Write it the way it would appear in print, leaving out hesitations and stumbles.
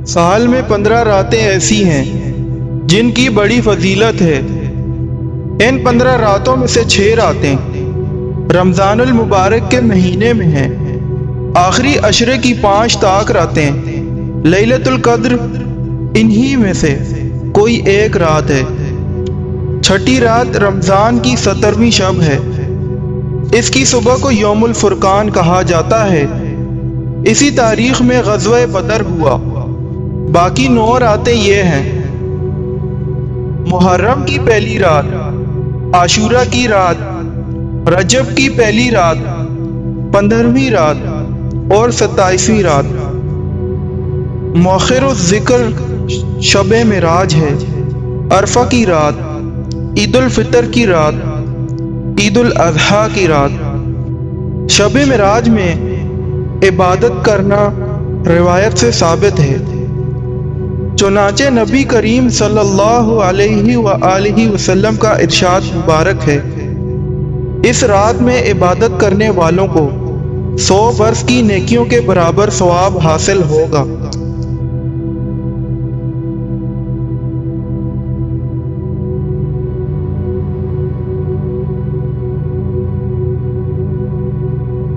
سال میں 15 راتیں ایسی ہیں جن کی بڑی فضیلت ہے۔ ان 15 راتوں میں سے 6 راتیں رمضان المبارک کے مہینے میں ہیں۔ آخری عشرے کی 5 طاق راتیں لیلۃ القدر انہی میں سے کوئی ایک رات ہے۔ چھٹی رات رمضان کی 17ویں شب ہے۔ اس کی صبح کو یوم الفرقان کہا جاتا ہے۔ اسی تاریخ میں غزوہ بدر ہوا۔ باقی 9 راتیں یہ ہیں: محرم کی پہلی رات، عاشورہ کی رات، رجب کی پہلی رات، 15ویں رات اور 27ویں رات۔ مؤخر الذکر شب معراج ہے۔ عرفہ کی رات، عید الفطر کی رات، عید الاضحیٰ کی رات۔ شب معراج میں عبادت کرنا روایت سے ثابت ہے۔ چنانچہ نبی کریم صلی اللہ علیہ وآلہ وسلم کا ارشاد مبارک ہے: اس رات میں عبادت کرنے والوں کو 100 برس کی نیکیوں کے برابر ثواب حاصل ہوگا۔